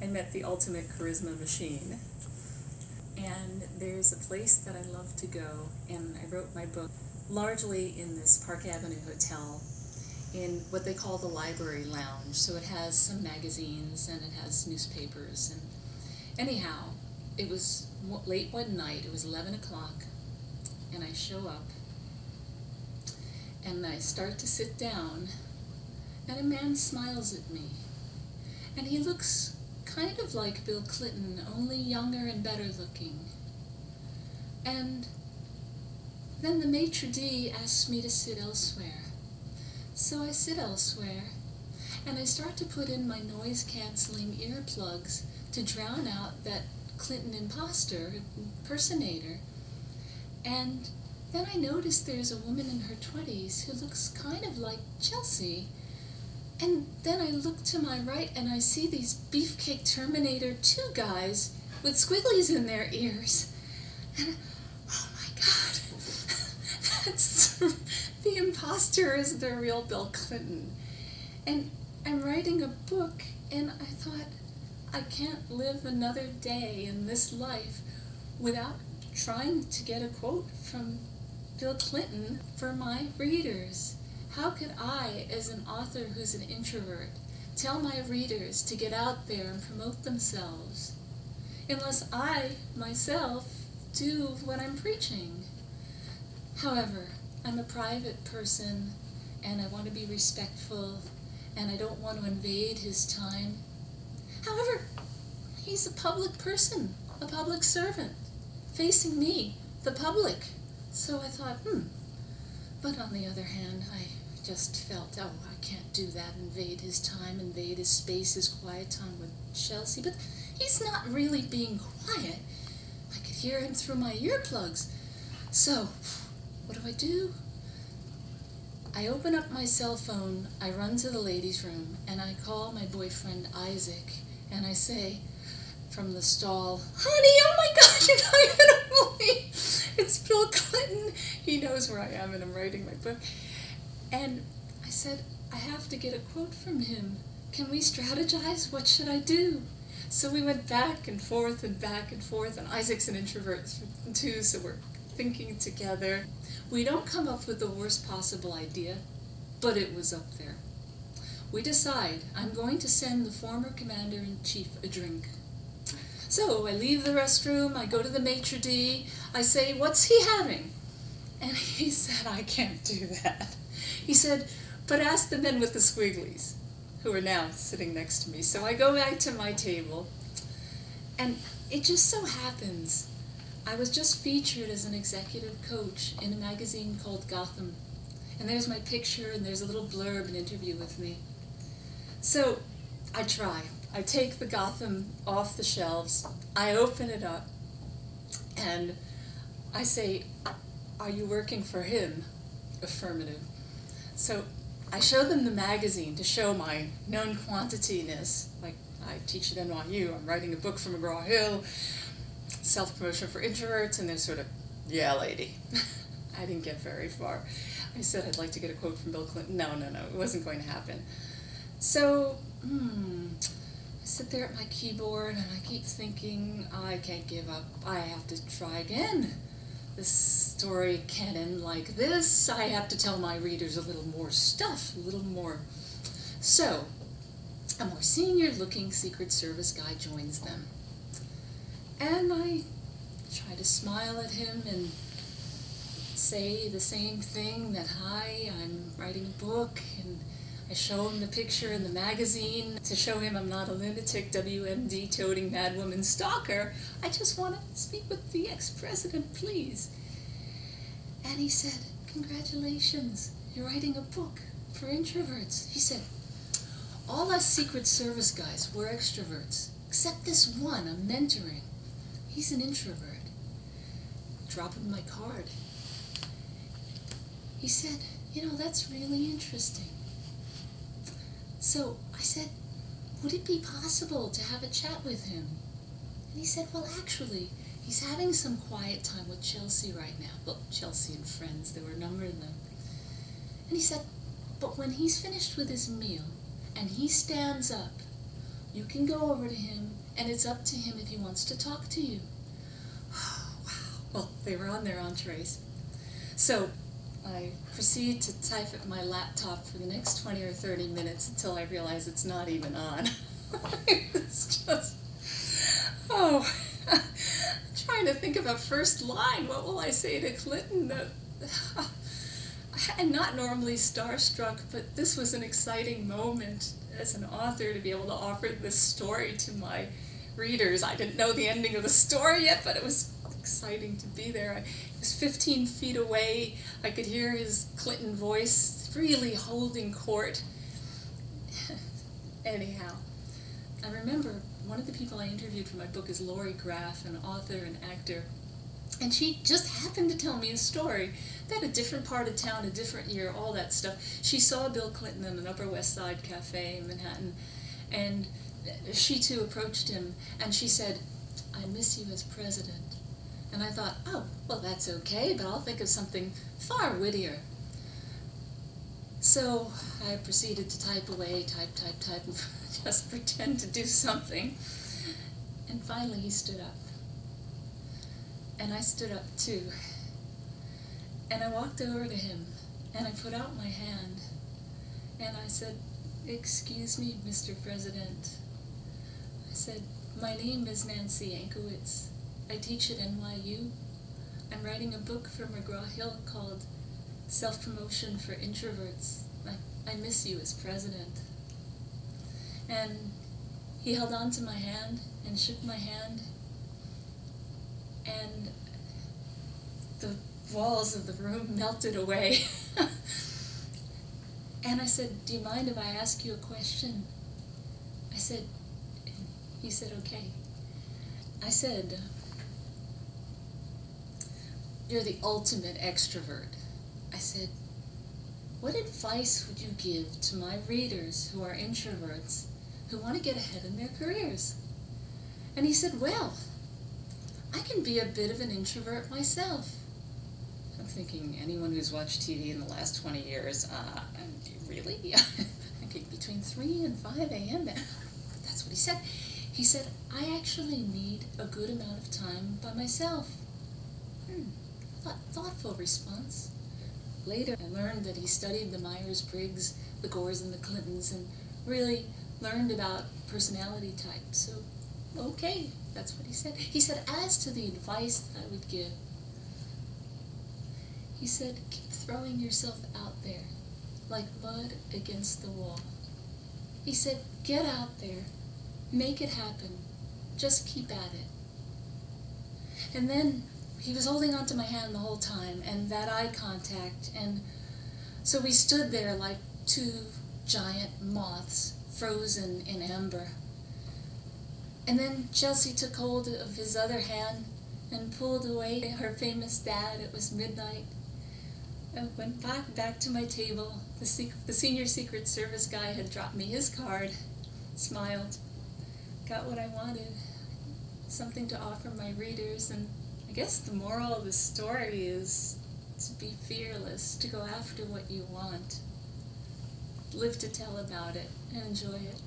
I met the ultimate charisma machine. And there's a place that I love to go, and I wrote my book largely in this Park Avenue hotel in what they call the library lounge. So it has some magazines and it has newspapers. And anyhow, it was late one night, it was 11 o'clock, and I show up and I start to sit down, and a man smiles at me. And he looks kind of like Bill Clinton, only younger and better looking. And then the maitre d' asks me to sit elsewhere. So I sit elsewhere, and I start to put in my noise-canceling earplugs to drown out that Clinton impersonator. And then I notice there's a woman in her 20s who looks kind of like Chelsea. And then I look to my right and I see these Beefcake Terminator 2 guys with squigglies in their ears. And, oh my God, that's the imposter is the real Bill Clinton. And I'm writing a book, and I thought, I can't live another day in this life without trying to get a quote from Bill Clinton for my readers. How could I, as an author who's an introvert, tell my readers to get out there and promote themselves unless I, myself, do what I'm preaching? However, I'm a private person, and I want to be respectful, and I don't want to invade his time. However, he's a public person, a public servant, facing me, the public. So I thought, But on the other hand, I just felt, oh, I can't do that, invade his time, invade his space, his quiet time with Chelsea. But he's not really being quiet. I could hear him through my earplugs. So, what do? I open up my cell phone, I run to the ladies' room, and I call my boyfriend Isaac, and I say from the stall, honey, oh my God, you're not gonna believe it's Bill Clinton. He knows where I am, and I'm writing my book. And I said, I have to get a quote from him. Can we strategize? What should I do? So we went back and forth, and Isaac's an introvert too, so we're thinking together. We don't come up with the worst possible idea, but it was up there. We decide I'm going to send the former commander-in-chief a drink. So I leave the restroom, I go to the maitre d', I say, what's he having? And he said, I can't do that. He said, but ask the men with the squigglies, who are now sitting next to me. So I go back to my table, and it just so happens I was just featured as an executive coach in a magazine called Gotham. And there's my picture, and there's a little blurb, an interview with me. So I try. I take the Gotham off the shelves, I open it up, and I say, are you working for him? Affirmative. So I show them the magazine to show my known quantity-ness. Like, I teach at NYU, I'm writing a book from McGraw-Hill, self-promotion for introverts, and they're sort of, yeah, lady. I didn't get very far. I said I'd like to get a quote from Bill Clinton. No, it wasn't going to happen. So, I sit there at my keyboard, and I keep thinking, I can't give up. I have to try again. This story can't end like this. I have to tell my readers a little more stuff, a little more. So, a more senior-looking Secret Service guy joins them. And I try to smile at him and say the same thing, that, hi, I'm writing a book, and I show him the picture in the magazine to show him I'm not a lunatic, WMD-toting madwoman stalker. I just want to speak with the ex-president, please. And he said, congratulations, you're writing a book for introverts. He said, all us Secret Service guys, we're extroverts, except this one I'm mentoring. He's an introvert. Drop him my card. He said, that's really interesting. So I said, would it be possible to have a chat with him? And he said, well, actually, he's having some quiet time with Chelsea right now. Well, Chelsea and friends, there were a number of them. And he said, but when he's finished with his meal and he stands up, You can go over to him, and it's up to him if he wants to talk to you. Wow. Well, they were on their entrees. So I proceed to type at my laptop for the next 20 or 30 minutes until I realize it's not even on. It's just, oh, I'm trying to think of a first line. What will I say to Clinton? I'm not normally starstruck, but this was an exciting moment as an author to be able to offer this story to my readers. I didn't know the ending of the story yet, but it was exciting to be there. I was 15 feet away. I could hear his Clinton voice really holding court. Anyhow, I remember one of the people I interviewed for my book is Lori Graff, an author and actor. And she just happened to tell me a story about a different part of town, a different year, all that stuff. She saw Bill Clinton in an Upper West Side cafe in Manhattan, and she too approached him, and she said, "I miss you as president." And I thought, oh, well, that's okay, but I'll think of something far wittier. So I proceeded to type away, type, and just pretend to do something. And finally he stood up. And I stood up too. And I walked over to him, and I put out my hand, and I said, "Excuse me, Mr. President." I said, "My name is Nancy Ancowitz. I teach at NYU. I'm writing a book for McGraw-Hill called Self-Promotion for Introverts. I miss you as president." And he held on to my hand and shook my hand, and the walls of the room melted away. And I said, "Do you mind if I ask you a question?" I said, he said, "Okay." I said, "You're the ultimate extrovert." I said, "What advice would you give to my readers who are introverts who want to get ahead in their careers?" And he said, "Well, I can be a bit of an introvert myself." I'm thinking, anyone who's watched TV in the last 20 years, really? I think between 3 and 5 a.m. That's what he said. He said, "I actually need a good amount of time by myself." Thoughtful response. Later, I learned that he studied the Myers-Briggs, the Gores and the Clintons, and really learned about personality types. So, okay, that's what he said. He said, as to the advice that I would give, he said, keep throwing yourself out there like mud against the wall. He said, get out there, make it happen, just keep at it. And then he was holding onto my hand the whole time, and that eye contact, and so we stood there like two giant moths frozen in amber. And then Chelsea took hold of his other hand and pulled away her famous dad. It was midnight. I went back to my table. The senior Secret Service guy had dropped me his card, smiled, got what I wanted, something to offer my readers, and I guess the moral of the story is to be fearless, to go after what you want, live to tell about it, and enjoy it.